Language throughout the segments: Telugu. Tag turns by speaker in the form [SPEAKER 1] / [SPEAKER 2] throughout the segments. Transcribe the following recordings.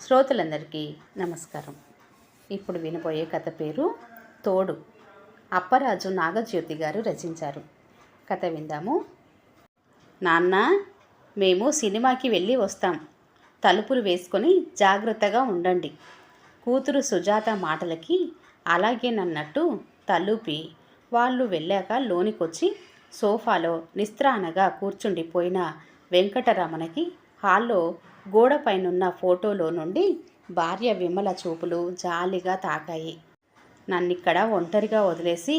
[SPEAKER 1] శ్రోతలందరికీ నమస్కారం. ఇప్పుడు వినబోయే కథ పేరు తోడు. అప్పరాజు నాగజ్యోతి గారు రచించారు. కథ విందాము. నాన్న, మేము సినిమాకి వెళ్ళి వస్తాం. తలుపులు వేసుకొని జాగ్రత్తగా ఉండండి. కూతురు సుజాత మాటలకి అలాగేనన్నట్టు తలుపి వాళ్ళు వెళ్ళాక లోనికొచ్చి సోఫాలో నిస్త్రాణగా కూర్చుండిపోయిన వెంకటరమణకి హాల్లో గోడపైనున్న ఫోటోలో నుండి భార్య విమల చూపులు జాలిగా తాకాయి. నన్నిక్కడ ఒంటరిగా వదిలేసి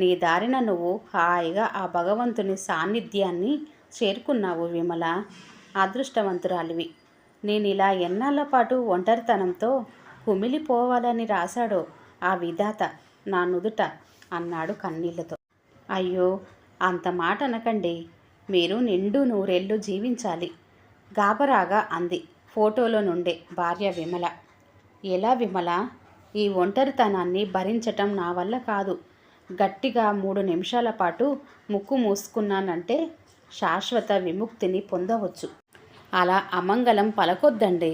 [SPEAKER 1] నీ దారిన నువ్వు హాయిగా ఆ భగవంతుని సాన్నిధ్యాన్ని చేరుకున్నావు విమల. అదృష్టవంతురాలివి. నేను ఇలా ఎన్నాళ్ళ పాటు ఒంటరితనంతో కుమిలిపోవాలని రాశాడో ఆ విధాత నా నుదుట అన్నాడు కన్నీళ్లతో. అయ్యో, అంత మాట అనకండి. మీరు నిండు నూరేళ్ళు జీవించాలి గాబరాగా అంది ఫోటోలో నుండే భార్య విమల. ఎలా విమల? ఈ ఒంటరితనాన్ని భరించటం నా వల్ల కాదు. గట్టిగా 3 నిమిషాల పాటు ముక్కు మూసుకున్నానంటే శాశ్వత విముక్తిని పొందవచ్చు. అలా అమంగళం పలకొద్దండి.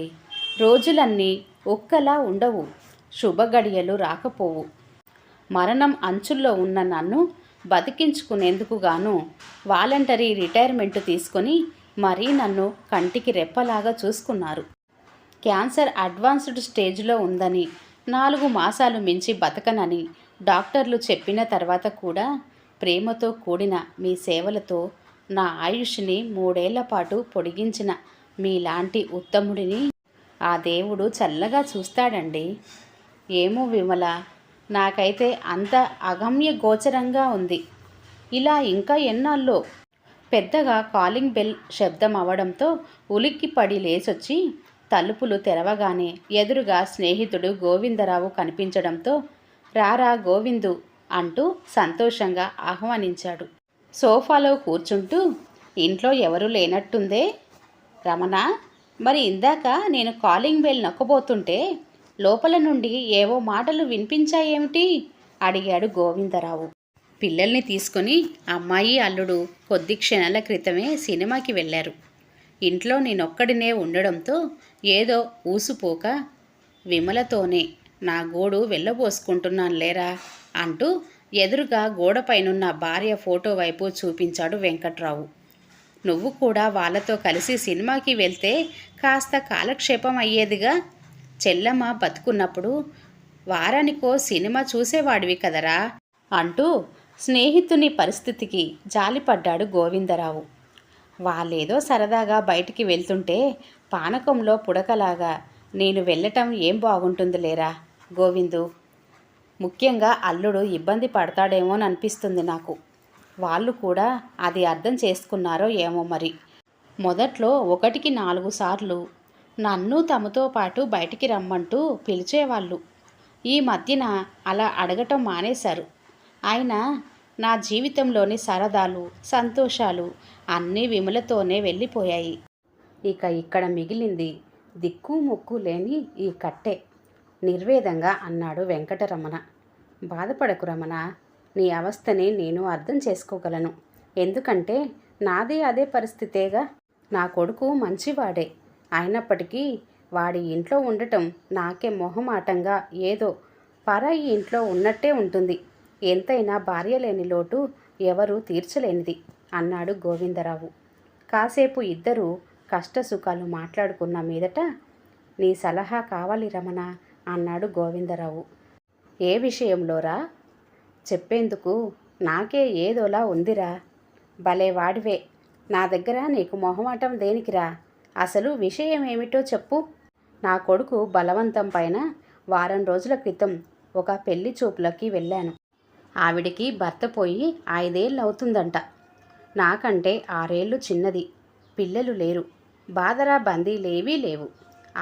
[SPEAKER 1] రోజులన్నీ ఒక్కలా ఉండవు. శుభగడియలు రాకపోవు. మరణం అంచుల్లో ఉన్న నన్ను బతికించుకునేందుకు గాను వాలంటరీ రిటైర్మెంట్ తీసుకొని మరీ నన్ను కంటికి రెప్పలాగా చూసుకున్నారు. క్యాన్సర్ అడ్వాన్స్డ్ స్టేజ్లో ఉందని, 4 మాసాలు మించి బతకనని డాక్టర్లు చెప్పిన తర్వాత కూడా ప్రేమతో కూడిన మీ సేవలతో నా ఆయుష్ని 3 ఏళ్ల పాటు పొడిగించిన మీలాంటి ఉత్తముడిని ఆ దేవుడు చల్లగా చూస్తాడండి. ఏమో విమల, నాకైతే అంత అగమ్య గోచరంగా ఉంది. ఇలా ఇంకా ఎన్నాళ్ళో. పెద్దగా కాలింగ్ బెల్ శబ్దం అవడంతో ఉలిక్కిపడి లేచొచ్చి తలుపులు తెరవగానే ఎదురుగా స్నేహితుడు గోవిందరావు కనిపించడంతో రారా గోవిందు అంటూ సంతోషంగా ఆహ్వానించాడు. సోఫాలో కూర్చుంటూ ఇంట్లో ఎవరూ లేనట్టుందే రమణ. మరి ఇందాక నేను కాలింగ్ బెల్ నొక్కబోతుంటే లోపల నుండి ఏవో మాటలు వినిపించాయేమిటి అడిగాడు గోవిందరావు. పిల్లల్ని తీసుకొని అమ్మాయి అల్లుడు కొద్ది క్షణాల క్రితమే సినిమాకి వెళ్ళారు. ఇంట్లో నేనొక్కడినే ఉండడంతో ఏదో ఊసుపోక విమలతోనే నా గోడు వెళ్ళబోసుకుంటున్నాను లేరా అంటూ ఎదురుగా గోడపైనున్న భార్య ఫోటో వైపు చూపించాడు వెంకట్రావు. నువ్వు కూడా వాళ్ళతో కలిసి సినిమాకి వెళ్తే కాస్త కాలక్షేపం అయ్యేదిగా. చెల్లమ్మ బతుకున్నప్పుడు వారానికో సినిమా చూసేవాడివి కదరా అంటూ స్నేహితుని పరిస్థితికి జాలిపడ్డాడు గోవిందరావు. వాళ్ళేదో సరదాగా బయటికి వెళ్తుంటే పానకంలో పుడకలాగా నేను వెళ్ళటం ఏం బాగుంటుంది లేరా గోవిందు. ముఖ్యంగా అల్లుడు ఇబ్బంది పడతాడేమోననిపిస్తుంది నాకు. వాళ్ళు కూడా అది అర్థం చేసుకున్నారో ఏమో మరి. మొదట్లో 1కి 4 సార్లు నన్ను తమతో పాటు బయటికి రమ్మంటూ పిలిచేవాళ్ళు. ఈ మధ్యన అలా అడగటం మానేశారు. అయినా నా జీవితంలోని సరదాలు సంతోషాలు అన్నీ విమలతోనే వెళ్ళిపోయాయి. ఇక ఇక్కడ మిగిలింది దిక్కు ముక్కు లేని ఈ కట్టే నిర్వేదంగా అన్నాడు వెంకటరమణ. బాధపడకు రమణ, నీ అవస్థని నేను అర్థం చేసుకోగలను. ఎందుకంటే నాదే అదే పరిస్థితేగా. నా కొడుకు మంచివాడే అయినప్పటికీ వాడి ఇంట్లో ఉండటం నాకే మొహమాటంగా ఏదో పరాయి ఇంట్లో ఉన్నట్టే ఉంటుంది. ఎంతైనా భార్య లేని లోటు ఎవరూ తీర్చలేనిది అన్నాడు గోవిందరావు. కాసేపు ఇద్దరూ కష్టసుఖాలు మాట్లాడుకున్న మీదట నీ సలహా కావాలి రమణ అన్నాడు గోవిందరావు. ఏ విషయంలోరా? చెప్పేందుకు నాకే ఏదోలా ఉందిరా. భలే వాడివే. నా దగ్గర నీకు మొహమాటం దేనికిరా? అసలు విషయం ఏమిటో చెప్పు. నా కొడుకు బలవంతం పైన వారం రోజుల క్రితం ఒక పెళ్లి చూపులకి వెళ్ళాను. ఆవిడికి భర్త పోయి 5 ఏళ్ళు అవుతుందంట. నాకంటే 6 ఏళ్ళు చిన్నది. పిల్లలు లేరు. బాదరా బందీలేవీ లేవు.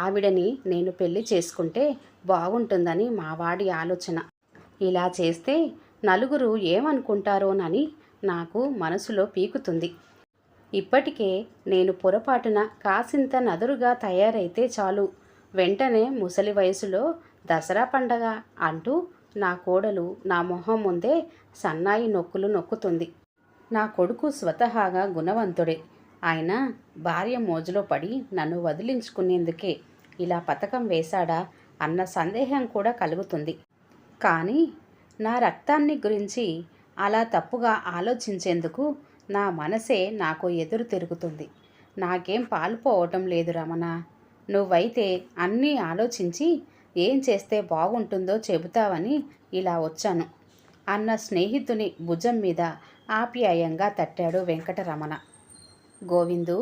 [SPEAKER 1] ఆవిడని నేను పెళ్లి చేసుకుంటే బాగుంటుందని మావాడి ఆలోచన. ఇలా చేస్తే నలుగురు ఏమనుకుంటారోనని నాకు మనసులో పీకుతుంది. ఇప్పటికే నేను పొరపాటున కాసింత నదురుగా తయారైతే చాలు వెంటనే ముసలి వయసులో దసరా పండగ అంటూ నా కోడలు నా మొహం ముందే సన్నాయి నొక్కులు నొక్కుతుంది. నా కొడుకు స్వతహాగా గుణవంతుడే. ఆయన భార్య మోజులో పడి నన్ను వదిలించుకునేందుకే ఇలా పథకం వేశాడా అన్న సందేహం కూడా కలుగుతుంది. కానీ నా రక్తాన్ని గురించి అలా తప్పుగా ఆలోచించేందుకు నా మనసే నాకు ఎదురు తిరుగుతుంది. నాకేం పాలుపోవటం లేదు రమణ. నువ్వైతే అన్నీ ఆలోచించి ఏం చేస్తే బాగుంటుందో చెబుతావని ఇలా వచ్చాను అన్న స్నేహితుని భుజం మీద ఆప్యాయంగా తట్టాడు వెంకటరమణ. గోవిందు,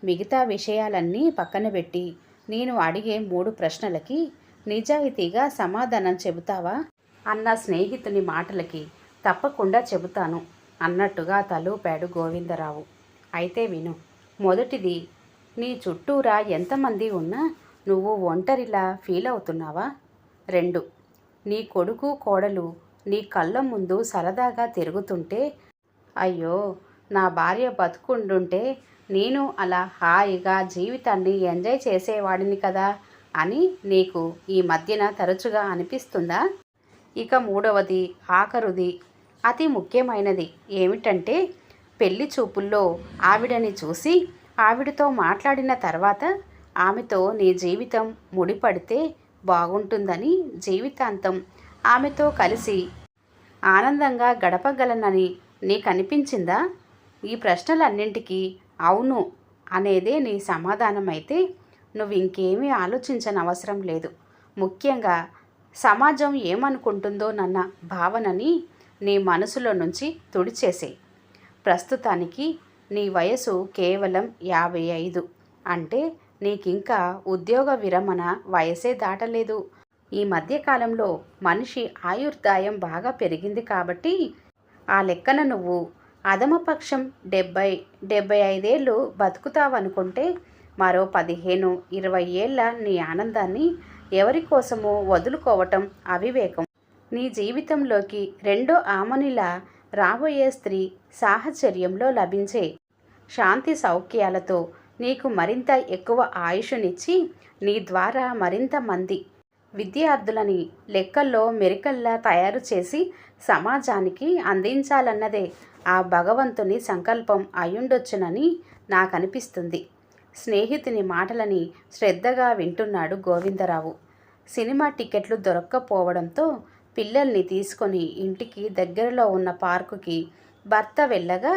[SPEAKER 1] మిగతా విషయాలన్నీ పక్కన పెట్టి నేను అడిగే 3 ప్రశ్నలకి నిజాయితీగా సమాధానం చెబుతావా అన్న స్నేహితుని మాటలకి తప్పకుండా చెబుతాను అన్నట్టుగా తలూపాడు గోవిందరావు. అయితే విను. మొదటిది, నీ చుట్టూరా ఎంతమంది ఉన్నా నువ్వు ఒంటరిలా ఫీల్ అవుతున్నావా? 2, నీ కొడుకు కోడలు నీ కళ్ళ ముందు సరదాగా తిరుగుతుంటే, అయ్యో నా భార్య బతుకుండుంటే నేను అలా హాయిగా జీవితాన్ని ఎంజాయ్ చేసేవాడిని కదా అని నీకు ఈ మధ్యన తరచుగా అనిపిస్తుందా? ఇక 3వది, ఆఖరుది, అతి ముఖ్యమైనది ఏమిటంటే, పెళ్లి చూపుల్లో ఆవిడని చూసి ఆవిడతో మాట్లాడిన తర్వాత ఆమెతో నీ జీవితం ముడిపడితే బాగుంటుందని, జీవితాంతం ఆమెతో కలిసి ఆనందంగా గడపగలనని నీకు అనిపించిందా? ఈ ప్రశ్నలన్నింటికీ అవును అనేదే నీ సమాధానమైతే నువ్వు ఇంకేమీ ఆలోచించనవసరం లేదు. ముఖ్యంగా సమాజం ఏమనుకుంటుందోనన్న భావనని నీ మనసులో నుంచి తుడిచేసే. ప్రస్తుతానికి నీ వయసు కేవలం 55. అంటే నీకింకా ఉద్యోగ విరమణ వయసే దాటలేదు. ఈ మధ్యకాలంలో మనిషి ఆయుర్దాయం బాగా పెరిగింది కాబట్టి ఆ లెక్కన నువ్వు అధమపక్షం 70-75 ఏళ్ళు బతుకుతావనుకుంటే మరో 15-20 ఏళ్ళ నీ ఆనందాన్ని ఎవరి కోసమో వదులుకోవటం అవివేకం. నీ జీవితంలోకి రెండో ఆమనిలా రాబోయే స్త్రీ సాహచర్యంలో లభించే శాంతి సౌఖ్యాలతో నీకు మరింత ఎక్కువ ఆయుషునిచ్చి నీ ద్వారా మరింత మంది విద్యార్థులని లెక్కల్లో మెరికల్లా తయారు చేసి సమాజానికి అందించాలన్నదే ఆ భగవంతుని సంకల్పం అయ్యుండొచ్చునని నాకనిపిస్తుంది. స్నేహితుని మాటలని శ్రద్ధగా వింటున్నాడు గోవిందరావు. సినిమా టికెట్లు దొరక్కపోవడంతో పిల్లల్ని తీసుకొని ఇంటికి దగ్గరలో ఉన్న పార్కుకి భర్త వెళ్ళగా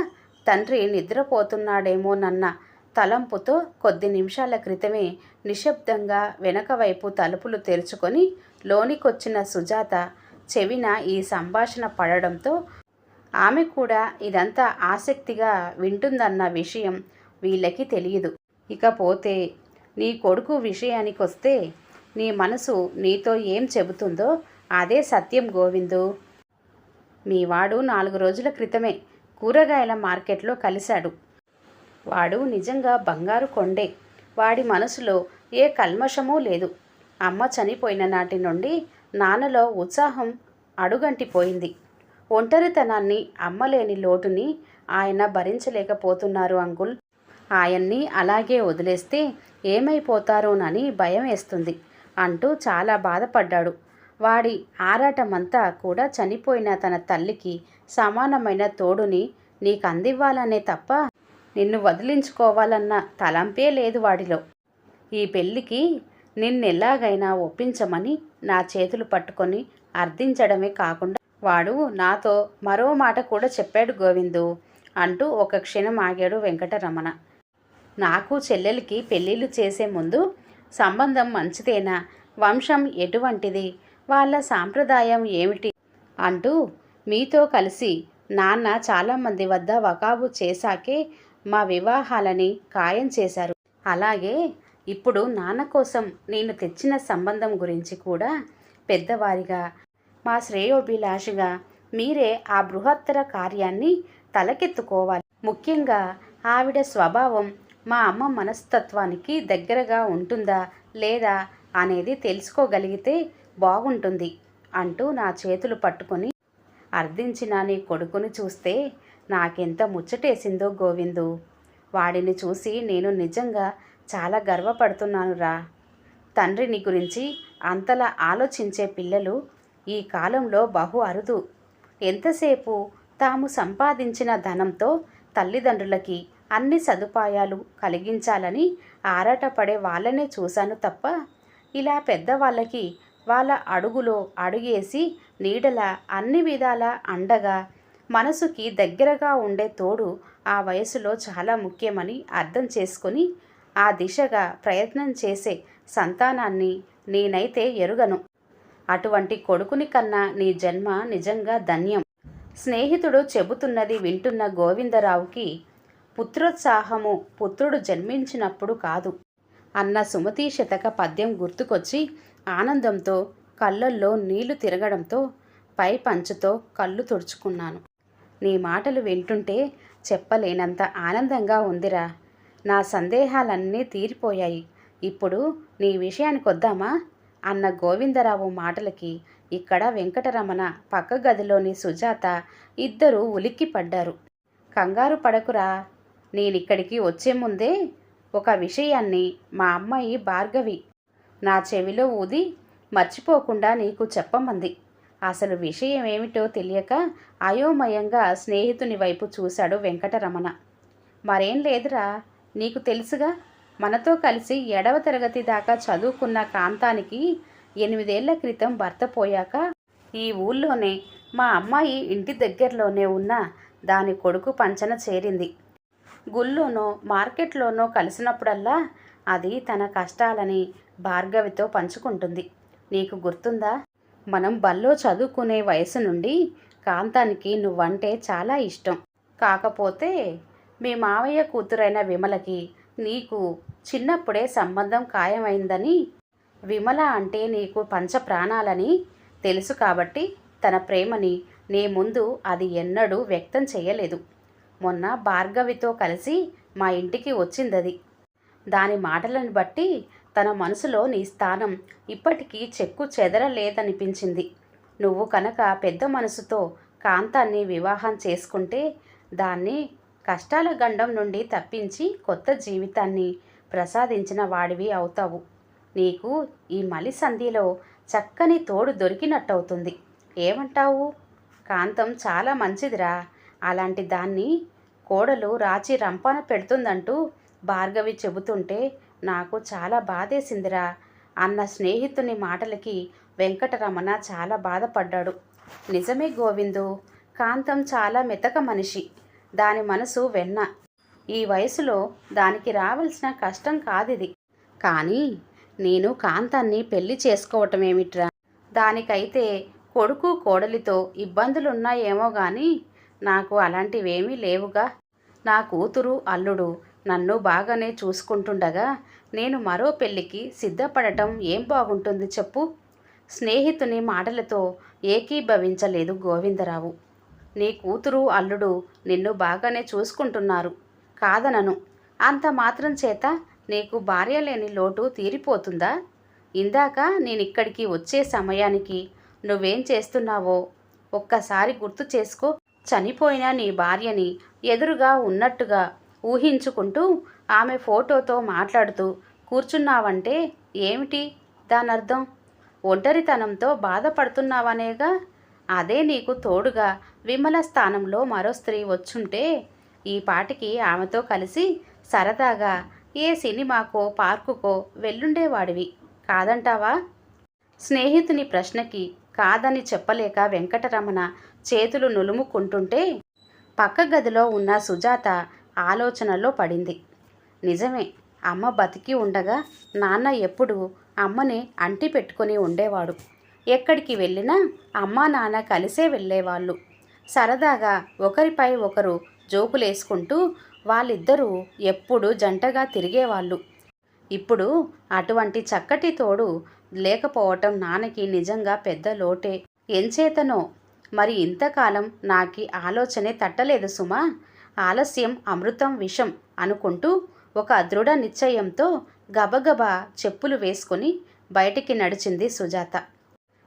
[SPEAKER 1] తండ్రి నిద్రపోతున్నాడేమోనన్న తలంపుతో కొద్ది నిమిషాల క్రితమే నిశ్శబ్దంగా వెనక వైపు తలుపులు తెరుచుకొని లోనికొచ్చిన సుజాత చెవిన ఈ సంభాషణ పడడంతో ఆమె కూడా ఇదంతా ఆసక్తిగా వింటుందన్న విషయం వీళ్ళకి తెలియదు. ఇకపోతే నీ కొడుకు విషయానికొస్తే నీ మనసు నీతో ఏం చెబుతుందో అదే సత్యం గోవిందు. మీవాడు 4 రోజుల క్రితమే కూరగాయల మార్కెట్లో కలిశాడు. వాడు నిజంగా బంగారు కొండే. వాడి మనసులో ఏ కల్మషమూ లేదు. అమ్మ చనిపోయిన నాటి నుండి నాన్నలో ఉత్సాహం అడుగంటిపోయింది. ఒంటరితనాన్ని, అమ్మలేని లోటుని ఆయన భరించలేకపోతున్నారు అంకుల్. ఆయన్ని అలాగే వదిలేస్తే ఏమైపోతారోనని భయం వేస్తుంది అంటూ చాలా బాధపడ్డాడు. వాడి ఆరాటమంతా కూడా చనిపోయిన తన తల్లికి సమానమైన తోడుని నీకు అందివ్వాలనే తప్ప నిన్ను వదిలించుకోవాలన్న తలంపే లేదు వాడిలో. ఈ పెళ్ళికి నిన్నెలాగైనా ఒప్పించమని నా చేతులు పట్టుకొని అర్థించడమే కాకుండా వాడు నాతో మరో మాట కూడా చెప్పాడు గోవిందు అంటూ ఒక క్షణం ఆగాడు వెంకటరమణ. నాకు చెల్లెలికి పెళ్ళిళ్ళు చేసే ముందు సంబంధం మంచిదేనా, వంశం ఎటువంటిది, వాళ్ళ సాంప్రదాయం ఏమిటి అంటూ మీతో కలిసి నాన్న చాలామంది వద్ద వకాబు చేశాకే మా వివాహాలని ఖాయం చేశారు. అలాగే ఇప్పుడు నాన్న కోసం నేను తెచ్చిన సంబంధం గురించి కూడా పెద్దవారిగా, మా శ్రేయోభిలాషిగా మీరే ఆ బృహత్తర కార్యాన్ని తలకెత్తుకోవాలి. ముఖ్యంగా ఆవిడ స్వభావం మా అమ్మ మనస్తత్వానికి దగ్గరగా ఉంటుందా లేదా అనేది తెలుసుకోగలిగితే బాగుంటుంది అంటూ నా చేతులు పట్టుకొని అర్థించిన నీ కొడుకుని చూస్తే నాకెంత ముచ్చటేసిందో గోవిందు. వాడిని చూసి నేను నిజంగా చాలా గర్వపడుతున్నానురా. తండ్రిని గురించి అంతలా ఆలోచించే పిల్లలు ఈ కాలంలో బహు అరుదు. ఎంతసేపు తాము సంపాదించిన ధనంతో తల్లిదండ్రులకి అన్ని సదుపాయాలు కలిగించాలని ఆరాటపడే వాళ్ళనే చూశాను తప్ప ఇలా పెద్దవాళ్ళకి వాళ్ళ అడుగులో అడుగేసి నీడల అన్ని విధాల అండగా మనసుకి దగ్గరగా ఉండే తోడు ఆ వయసులో చాలా ముఖ్యమని అర్థం చేసుకొని ఆ దిశగా ప్రయత్నం చేసే సంతానాన్ని నేనైతే ఎరుగను. అటువంటి కొడుకుని కన్నా నీ జన్మ నిజంగా ధన్యం. స్నేహితుడు చెబుతున్నది వింటున్న గోవిందరావుకి పుత్రోత్సాహము పుత్రుడు జన్మించినప్పుడు కాదు అన్న సుమతీ శతక పద్యం గుర్తుకొచ్చి ఆనందంతో కళ్ళల్లో నీళ్లు తిరగడంతో పై పంచుతో కళ్ళు తుడుచుకున్నాను. నీ మాటలు వింటుంటే చెప్పలేనంత ఆనందంగా ఉందిరా. నా సందేహాలన్నీ తీరిపోయాయి. ఇప్పుడు నీ విషయానికొద్దామా అన్న గోవిందరావు మాటలకి ఇక్కడ వెంకటరమణ పక్క గదిలోని సుజాత ఇద్దరూ ఉలిక్కిపడ్డారు. కంగారు పడకురా, నేనిక్కడికి వచ్చే ముందే ఒక విషయాన్ని మా అమ్మాయి భార్గవి నా చెవిలో ఊది మర్చిపోకుండా నీకు చెప్పమంది. అసలు విషయం ఏమిటో తెలియక అయోమయంగా స్నేహితుని వైపు చూశాడు వెంకటరమణ. మరేం లేదురా, నీకు తెలుసుగా, మనతో కలిసి 7వ తరగతి దాకా చదువుకున్న కాంతానికి 8 ఏళ్ల క్రితం భర్త పోయాక ఈ ఊళ్ళోనే మా అమ్మాయి ఇంటి దగ్గరలోనే ఉన్న దాని కొడుకు పంచన చేరింది. గుళ్ళోనో మార్కెట్లోనో కలిసినప్పుడల్లా అది తన కష్టాలని భార్గవితో పంచుకుంటుంది. నీకు గుర్తుందా, మనం బల్లో చదువుకునే వయసు నుండి కాంతానికి నువ్వంటే చాలా ఇష్టం. కాకపోతే మీ మావయ్య కూతురైన విమలకి నీకు చిన్నప్పుడే సంబంధం ఖాయమైందని, విమల అంటే నీకు పంచ ప్రాణాలని తెలుసు కాబట్టి తన ప్రేమని నీ ముందు అది ఎన్నడూ వ్యక్తం చేయలేదు. మొన్న భార్గవితో కలిసి మా ఇంటికి వచ్చిందది. దాని మాటలను బట్టి తన మనసులో నీ స్థానం ఇప్పటికీ చెక్కు చెదరలేదనిపించింది. నువ్వు కనుక పెద్ద మనసుతో కాంతాన్ని వివాహం చేసుకుంటే దాన్ని కష్టాల గండం నుండి తప్పించి కొత్త జీవితాన్ని ప్రసాదించిన వాడివి అవుతావు. నీకు ఈ మలి సంధిలో చక్కని తోడు దొరికినట్టవుతుంది. ఏమంటావు? కాంతం చాలా మంచిదిరా. అలాంటి దాన్ని కోడలు రాచి రంపాన పెడుతుందంటూ భార్గవి చెబుతుంటే నాకు చాలా బాధేసిందిరా అన్న స్నేహితుని మాటలకి వెంకటరమణ చాలా బాధపడ్డాడు. నిజమే గోవిందు, కాంతం చాలా మెతక మనిషి. దాని మనసు వెన్న. ఈ వయసులో దానికి రావాల్సిన కష్టం కాదిది. కానీ నేను కాంతాన్ని పెళ్లి చేసుకోవటమేమిట్రా? దానికైతే కొడుకు కోడలితో ఇబ్బందులున్నాయేమో కానీ నాకు అలాంటివేమీ లేవుగా. నా కూతురు అల్లుడు నన్ను బాగానే చూసుకుంటుండగా నేను మరో పెళ్లికి సిద్ధపడటం ఏం బాగుంటుంది చెప్పు? స్నేహితుని మాటలతో ఏకీభవించలేదు గోవిందరావు. నీ కూతురు అల్లుడు నిన్ను బాగానే చూసుకుంటున్నారు, కాదనను. అంత మాత్రం చేత నీకు భార్య లేని లోటు తీరిపోతుందా? ఇందాక నేనిక్కడికి వచ్చే సమయానికి నువ్వేం చేస్తున్నావో ఒక్కసారి గుర్తు చేసుకో. చనిపోయిన నీ భార్యని ఎదురుగా ఉన్నట్టుగా ఊహించుకుంటూ ఆమె ఫోటోతో మాట్లాడుతూ కూర్చున్నావంటే ఏమిటి దానర్థం? ఒంటరితనంతో బాధపడుతున్నావనేగా. అదే నీకు తోడుగా విమల స్థానంలో మరో స్త్రీ వచ్చుంటే ఈ పాటికి ఆమెతో కలిసి సరదాగా ఏ సినిమాకో పార్కుకో వెళ్ళుండేవాడివి, కాదంటావా? స్నేహితుని ప్రశ్నకి కాదని చెప్పలేక వెంకటరమణ చేతులు నులుముకుంటుంటే పక్క గదిలో ఉన్న సుజాత ఆలోచనలో పడింది. నిజమే, అమ్మ బతికి ఉండగా నాన్న ఎప్పుడు అమ్మని అంటి పెట్టుకొని ఉండేవాడు. ఎక్కడికి వెళ్ళినా అమ్మా నాన్న కలిసే వెళ్ళేవాళ్ళు. సరదాగా ఒకరిపై ఒకరు జోకులేసుకుంటూ వాళ్ళిద్దరూ ఎప్పుడూ జంటగా తిరిగేవాళ్ళు. ఇప్పుడు అటువంటి చక్కటి తోడు లేకపోవటం నాన్నకి నిజంగా పెద్ద లోటే. ఎంచేతనో మరి ఇంతకాలం నాకీ ఆలోచనే తట్టలేదు సుమా. ఆలస్యం అమృతం విషం అనుకుంటూ ఒక దృఢ నిశ్చయంతో గబగబా చెప్పులు వేసుకొని బయటికి నడిచింది సుజాత.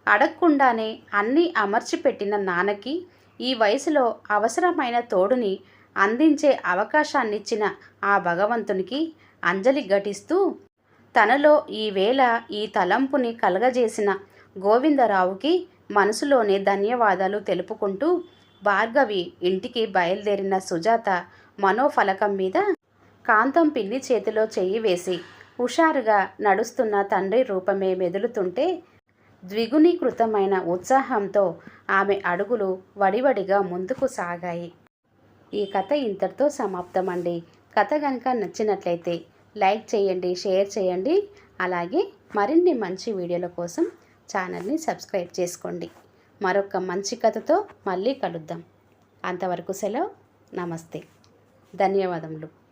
[SPEAKER 1] అడగకుండానే అన్నీ అమర్చిపెట్టిన నాన్నకి ఈ వయసులో అవసరమైన తోడుని అందించే అవకాశాన్నిచ్చిన ఆ భగవంతునికి అంజలి ఘటిస్తూ తనలో ఈవేళ ఈ తలంపుని కలగజేసిన గోవిందరావుకి మనసులోనే ధన్యవాదాలు తెలుపుకుంటూ భార్గవి ఇంటికి బయలుదేరిన సుజాత మనోఫలకం మీద కాంతం పిన్ని చేతిలో చెయ్యి వేసి హుషారుగా నడుస్తున్న తండ్రి రూపమే మెదులుతుంటే ద్విగుణీకృతమైన ఉత్సాహంతో ఆమె అడుగులు వడివడిగా ముందుకు సాగాయి. ఈ కథ ఇంతటితో సమాప్తమండి. కథ కనుక నచ్చినట్లయితే లైక్ చేయండి, షేర్ చేయండి. అలాగే మరిన్ని మంచి వీడియోల కోసం ఛానల్ని సబ్స్క్రైబ్ చేసుకోండి. మరొక మంచి కథతో మళ్ళీ కలుద్దాం. అంతవరకు సెలవు. నమస్తే. ధన్యవాదములు.